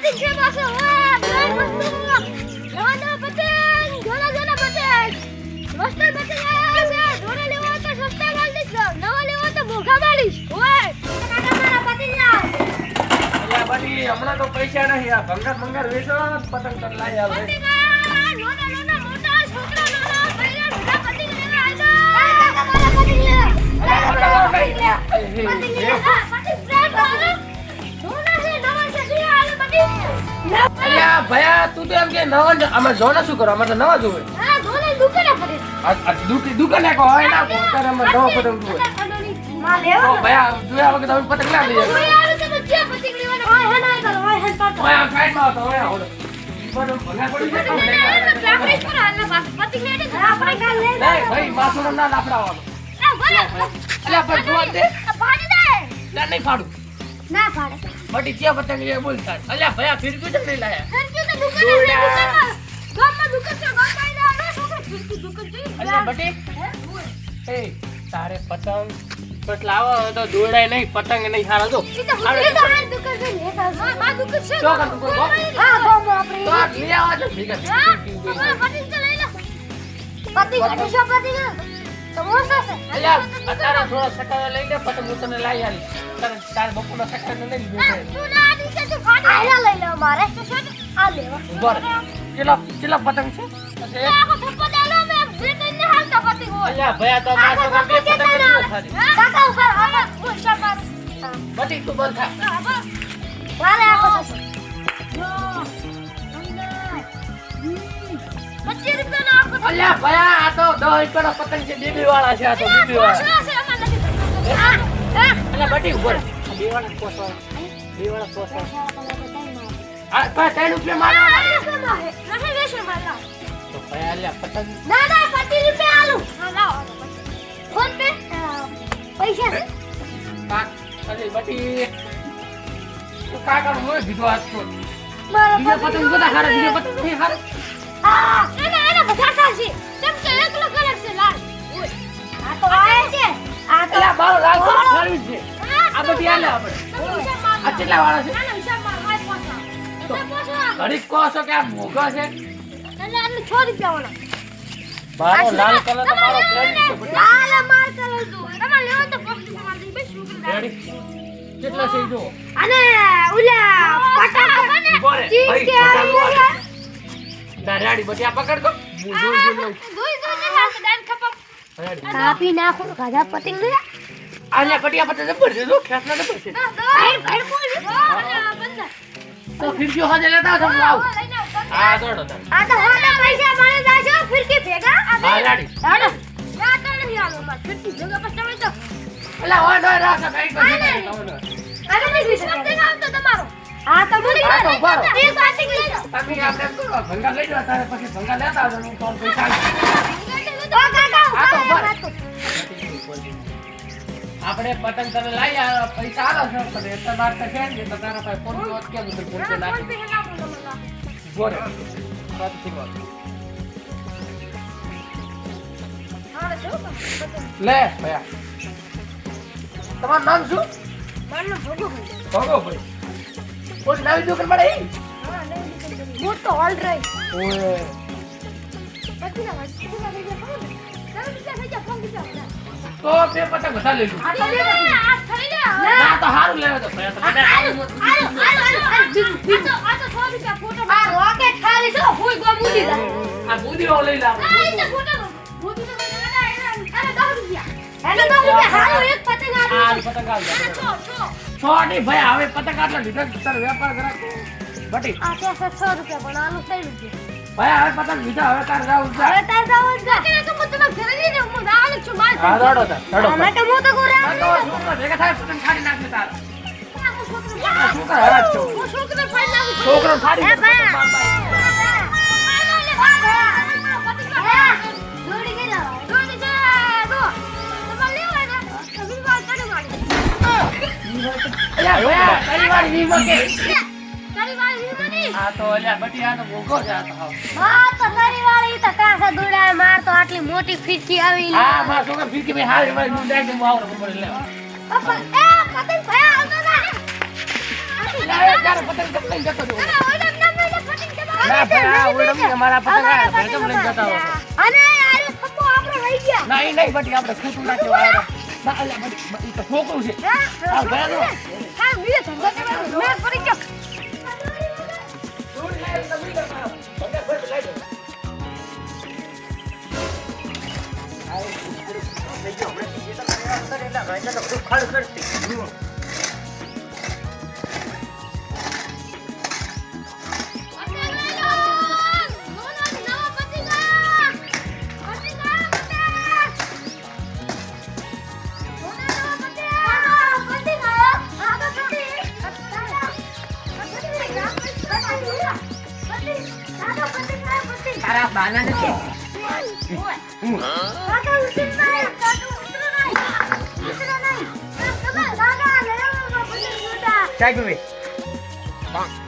પતંગ છે પાછો વાહ બહુ મસ્ત નવા નવા પતંગ જોડા જોડા પતંગ મસ્ત પતંગ આવ્યા છે જોડા લેવા તો સસ્તા માલ દેજો નવા લેવા તો મોંઘા માલીશ ઓય કાકા મારા પતંગ લાવ અલ્યા બટી હમણાં તો પૈસા નહીં આ ભંગાર વેચો પતંગ તો લાઈ આવે નાના નાના મોટા છોકરા નાના ભાઈલા બધા પતંગ લેવા આવ્યા કાકા મારા પતંગ લે અલ્યા ભયા તું તો એમ કે નવા અમે જોના શું કરો અમારે તો નવા જોવે હા ધોને દુકાને પડે આ દુકાને કો હોય ના ત્યારે અમે નવો પતંગ જોવે માં લેવો તો ભયા જોયા વગર તમે પતંગ ના લઈ કોઈ આવે તો જે પતંગ લેવાનો હોય હે ના કરો હોય હે પાડો ઓય આ સાઈડ માં આવતો ઓય આવડો પણ ભંગા પડી જાય તો લાકડી પર હાલના પાસ પતંગ લેડે આપણે કાલ લે ભાઈ માથું ના લાફડાવાનો અલ્યા પણ જોવા દે પાડી દે ના નહીં ફાડું ના પાડે બટી ક્યાં પતંગ લે બોલતા અલ્યા ભયા ફિરકી તો નહીં લાયા ફિરકી તો દુકાને ગામમાં દુકાન છે ગામમાં આનો છોકરો ફિરકી દુકાન છે અલ્યા બટી એ તારે પતંગ બસ લાવો તો દોડાય નહીં પતંગ નહીં હારા જો ઈ તો આ દુકાન છે લેતા હા દુકાન છે તો કર તું હા ગામમાં આપણે તો આ લઈ આવા જો ભીગા હા પતંગ તો લઈ લો પતંગ અને શું પતંગ સમોસા છે અલ્યા અત્યારે થોડા સટાવા લઈ લે પતંગ હું તને લાવી આલી તારે બપોરના સટા ને લઈ લીધું તું ના દીસે તો ફાડી આયા લઈ લે મારે તો શું આ લેવા ઉભર કેટલા પતંગ છે આખો થપ્પો દેલો મે જે કઈને હાલતા પતંગ હોય અલ્યા ભયા તો માર તો બે પતંગ જ ખાલી કાકા ઉપર આવા ઓછા માર બટી તું બંધ થા વાલે આખો થશે જો અંદર 25 રૂપિયાનો આખો અલ્યા ભયા આ તો 10 રૂપિયાનો પતંગ છે બીબી વાળા છે આ તો બીબી વાળા અલ્યા બટી ઉપર બે વાળા પોસવા આ પા 3 રૂપિયા માર નથી વેશે મારા તો ભયા અલ્યા પતંગ ના ના 25 રૂપિયા આલુ હા લાવો ફોન પે પૈસા છે કાક અરે બટી તો કાકા મોય ભીધો આજ તો મારો બીજો પતંગ બધા હારે બીજો પતંગ નહીં હારે આ એના બધા ખાસી કેમ કે એકલો કલર છે લાલ આ તો આવે છે આ તો અલ્યા બારો લાલ તો ફરવી છે આ બધી આલે આપણે આ કેટલા વાળા છે આનો હિસાબ માર માય પોસા એટલે પોસા ઘડીક કહો છો કે આ મોઘા છે એટલે આને 6 રૂપિયા વાળા મારો લાલ કલર તો મારો ફ્રેન્ડ છે બટી લાલ માર કલર જો તમારે લેવો તો 5 રૂપિયા દી 20 રૂપિયા રેડી કેટલા છે જો અને ઓલા પટાકા બને બોરે ચીઝ ભાઈ કે પટાકા ના રેડી બટી આ પકડ દો હું જોઈ લઉં દોઈ દોઈ ને ડાન ખપમ રેડી કાપી નાખો ગાધા પતંગ લે આલે પટિયા પતે જબર છે જો ખેસના જબર છે ભાઈ ભાઈ બોલ બંધ તો ફિર જો હાજે લેતા છો લાવ આ દોડો તો આ તો હોના પૈસા મળે જાજો ફિરકી ભેગા હા રેડી હાડો ના તો નહીં આલો માં ફિરકી ભેગા પછી તમે તો અલા ઓય ડોય રાખ કઈ પછી અરે નહીં વિશ્વાસ દે કામ તો તમારો આ તો બોલી આ તો ઉભા રહો. એક વાતી લઈ લો તમે આપણે કરો ભંગા લઈ જાવ તારે પછી ભંગા લેતા આવજો હું કોણ પૈસા તો કાકા આ તો ઉભા રહો. ઉભા આપણે પતંગ તને લાઈ આ પૈસા આલો છો પણ એટલા બાર તો છે ને તો તારા પાસે ફોન તો કેમ તો ફોન તો નાખી ફોન પે નાખો તમને ગોરે વાત કરવા હા જો લે ભયા તમારું નામ શું મારનો ભોગો ભોગો ભાઈ કોઈ નવી દુકાન મળે ઈ હા નહીં મોટો ઓલરાઈટ ઓય પછી ના વાત શું કરી દે ફોન તમે બીજા થઈ જા ફોન બીજા તો બે પતંગ બધા લઈ લો આ તો આ થઈ લે ના તો હારું લેવા તો ભયા તો મને આ તો 100 રૂપિયા ફોટો આ રોકેટ ખાલી છો હુઈ ગો મુડી દા આ બુદીઓ લઈ લે આ તો ફોટો મુડી તો મને અરે 10 રૂપિયા એને 10 રૂપિયા હાલો એક પતંગ આ આપી પતંગ આલ દે છો છોડી ભાઈ હવે પતંગ આટલા લીધા તાર વેપાર કરા બટી આ તો 100 રૂપિયા પણ આનું 3 રૂપિયા ભાઈ હવે પતંગ લીધા હવે તાર જાવ જા હવે તાર જાવ કે તો હું તમે ઘરે લઈને હું રાવણ છું માર હા દોડો તા દોડો અમે તો હું તો ગોરા તો છોકરા ભેગા થાય પતંગ ખાડી નાખે તાર છોકરા છોકરા હરાજ છો હું છોકરા ફાડ નાખું છોકરો ખાડી એ નાખે ભાઈ અલ્યા ભયા તારી વાળી વીમો કે આ તો અલ્યા બટી આ તો ભોગો જ આ તો આટલી મોટી ફીરકી આવી હા મારા છોકરા ફીરકી ભાઈ હારે ભાઈ હું ડાયરેક્ટ આવરો ખબર લે પતંગ ભયા આવતો ના લાવે તારે પતંગ લઈને જતો રહું. અરે ઓડમ ના મેલે પતંગ દબાવો. ના ભાઈ આ ઓડમ ની અમારા પતંગ આ ભેગમ લઈને જતા હો. અને યાર થપ્પો આપણો રહી ગયા. નહીં નહીં બટી આપણે ખોટું ના કહેવાય. ના અલ્યા બટી ઈ તો છોકરું છે. આ ગયા તો. હા બીજો ધંધો કરવાનો. મેં પડી ગયો. તારા બાના નથી. સાહેબ હવે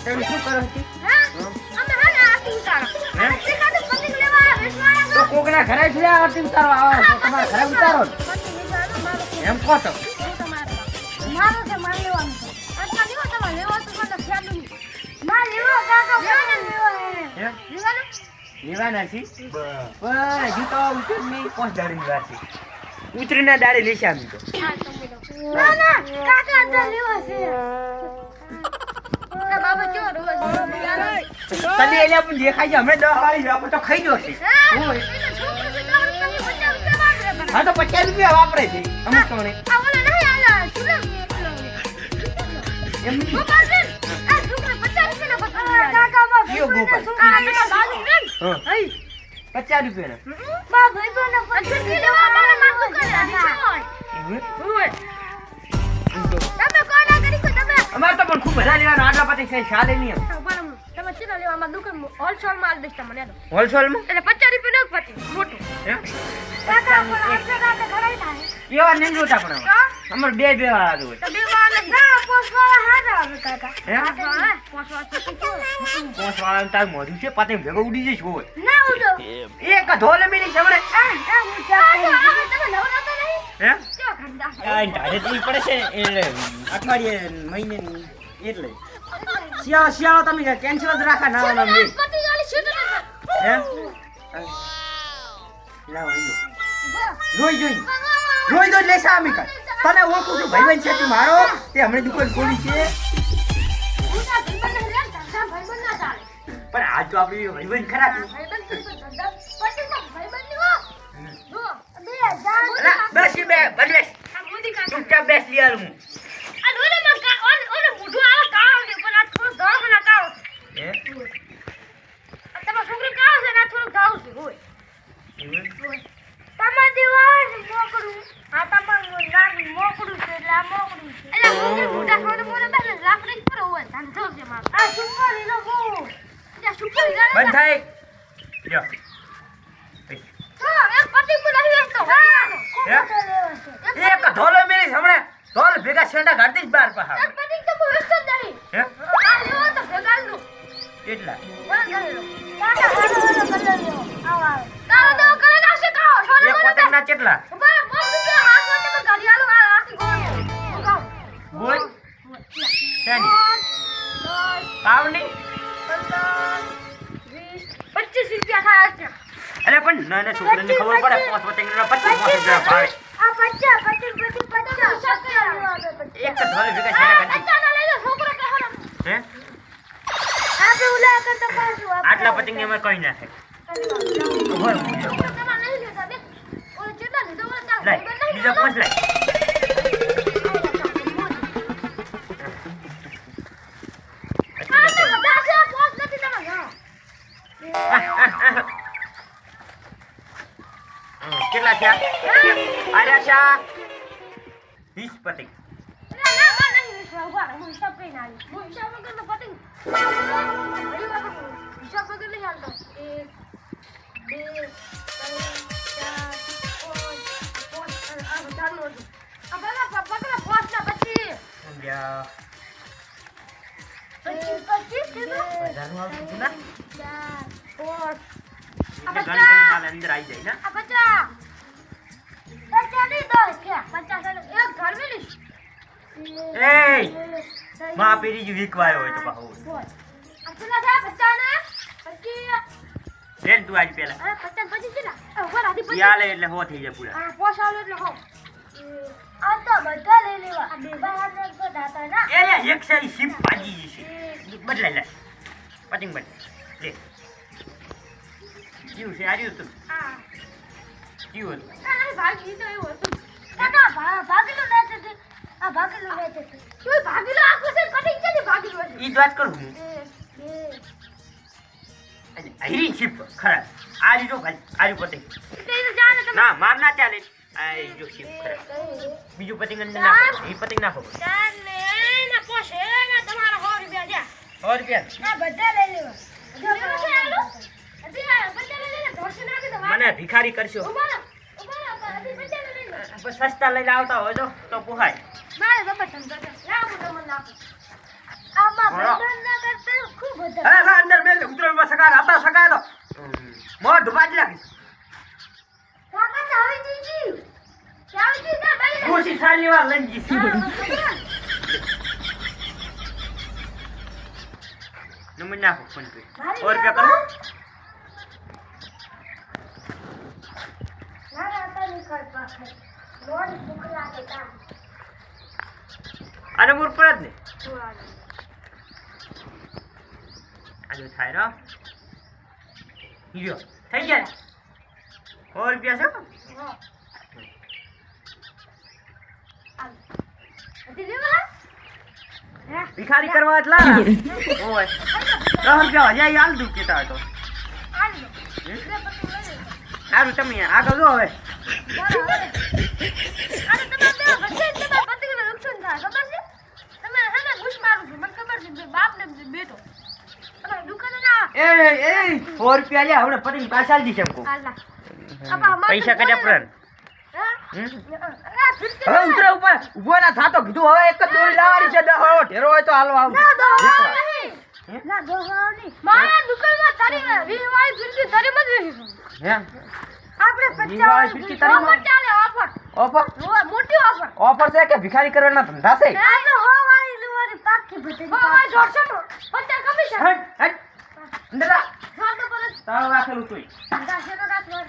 તમે શું કરો હતી? તો કોકના ઘરે જ લ્યા આરતી ઉતારવા આવો છો. તમારા ઘરે ઉતારો ને. એમ કહો તો. એમ? લેવાના છે? પણ હજુ તો ઉતરીને 5 દાડીની વાર છે. ઉતરીના દાડે લેશે આમ તો. તને એટલે પણ દેખાય છે હમણાં 10 વાળી આપણે તો ખાઈ ગયો છે. હા તો 50 રૂપિયા વાપરે છે અમુક કણે. એમ નહીં. કયો ગોપાલ? હા 50 રૂપિયાના. અમારે તો પણ ખૂબ બધા લેવાના આટલા પતિ છે ચાલે નહીં. હોલસેલમાં એમ? કેવા નહીં જોતા પણ અમારે બે વાળા જોવે. પોસ વાળા તાર મોઢું છે પતંગ ભેગો ઉડી જઈશ હોય. એક ધોલે મિલી સમણે એમ ઢાઢે પડે છે એટલે અઠવાડિયે મહિને એટલે શિયાળો તમે કેન્સલ જ રાખા ના એમ રોઈ દો લેસા અમે કર તને ઓળખું છું ભાઈ છે તું મારો તે હમણાં દુકાન ખોલી છે પણ આજ તો આપણી ભાઈ ખરા બસ બે બસ ચૂપચાપ બેસ લઈ આલું બંધ થાય એક ધોલો મેરી હમણે ધોલ ભેગા શેંડા કાઢ દઈશ બાર પા કેટલા એક પતંગ ના કેટલા બોલ શેની પાવની 25 રૂપિયા થાય છે. અરે પણ નાના છોકરાને ખબર પડે 5 પતંગના 25 રૂપિયા ભાવે આ 50 એક તો ધોલે ભેગા શેંડા કાઢ હે આપણે ઉલા કરતા પાછું આટલા પતંગ એમાં કઈ ના થાય ખબર લાય બીજા 5 લાય કેટલા થયા અરે શા 20 પતંગ અંદર આવી જાય ને માં પેરી જ વીકવાયો હોય તો બાહુ બોલ આ ચલા જા બચ્ચાને પછી લેન તું આજ પેલા અરે પચાસ પછી ચલા ઉપર આધી પછી યાલે એટલે હો થઈ જાય પૂરા આ પોસ આલો એટલે હો આ તો બધા લઈ લેવા આ બે બાર તો દાતા ના એ લે એક સારી શીપ ભાજી છે બદલાઈ લે પટિંગ બદલ લે જીવ છે આર્યું તું આ જીવ હતું આ ભાગી તો એવું હતું કાકા ભાગીલો લે છે આ ભાગીલો લે છે તું ભાગીલો આખો છે કટિંગ છે ભાગીલો ઈ જ વાત કરું હું આયરી શીપ ખરા આ લીધો ભાઈ આર્યું પટિંગ તે જાને તમે ના માર ના ચાલે આ જો શીપ ખરા બીજું પટિંગ અંદર નાખો એ પટિંગ નાખો જાને ના પોસે ના તમારા 100 રૂપિયા જા 100 રૂપિયા આ બધા લઈ લેવા લેવા છે આલો અધી આ બધા લઈ લે ધોશે નાખી દો મને ભિખારી કરશો ઉભા અધી બધા લઈ લે બસ સસ્તા લઈને આવતા હોય તો પોહાય મારે બાબા ધંધો છે લાવ મને નાખો આમાં બંધન ના કરતા ખૂબ બધા અરે લા અંદર મેલ ઉતરવા સકા હતા સકા તો મોઢ બાજી રાખીશ કાકા ચાવી દીધી ચાવી દીધા ભાઈ ખુશી સાલી વાર લઈ જઈશ નંબર નાખો ફોન પે 100 રૂપિયા કરો ના ના તને કર પાછળ લોડ ભૂખ લાગે તા આને મોર પર જ ને આજો થાય રો હીરો થઈ ગયા 100 રૂપિયા છે અધી લેવા હે ભિખારી કરવા એટલા ઓય 10 રૂપિયા હજાર આલ દઉં કેતા હતો આલો બે પતિ લઈ લે સારું તમે આગળ જો હવે અરે તમારે વચ્ચે તમારા પતિને નુકસાન થાય ખબર છે તમે હેને ઘૂસ મારું છું મને ખબર છે બાપ ને બેટો તમારી દુકાને ના એ 100 રૂપિયા લે હવે પતિને પાછા આલ દીશે એમ કહું આલા આપા પૈસા કર્યા પ્રણ હા આ ફિરતી હવે ઉતરે ઉપર ઉભો ના થાતો કીધું હવે એક જ દોરી લાવવાની છે ઢેરો હોય તો હાલવા આવું ના દો નહીં ના દો નહીં મારા દુકાનમાં તારી વીવાળી ફિરતી તારી મત વેચી હે આપણે વીવાળી ફિરતી તારી ઓફર મત? ચાલે ઓફર ઓફર મોટી ઓફર ઓફર છે કે ભિખારી કરવાના ધંધા છે આ તો હોવાળી લુવાળી પાકી બધી હોવાળી 150 50 કમિશન હટ હટ અંદર આ ખાતો પર તાળું રાખેલું તું દાશેનો રાખવા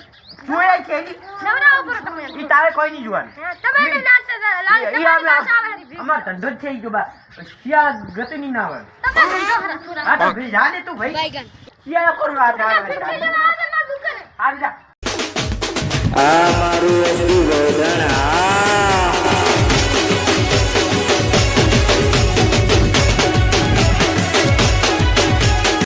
જોયા છે ઈ નવરા ઉપર તમે ઈ તારે કોઈ નહીં જોવાનું તમે ને નાચતા લાલ ઈ તમારી આપણે પાસે આવે અમાર ધંધો જ છે ઈ જો બા શિયા ગતિ નહીં ના આવે તમે ધંધો ખરા સુરા આ તો ભાઈ જાને તું ભાઈ બાઈગન શિયા કોણ વાત આવે ફિરતી લેવા આવે માર દુકાને હાલ જા આ મારું એસટી ગોધણા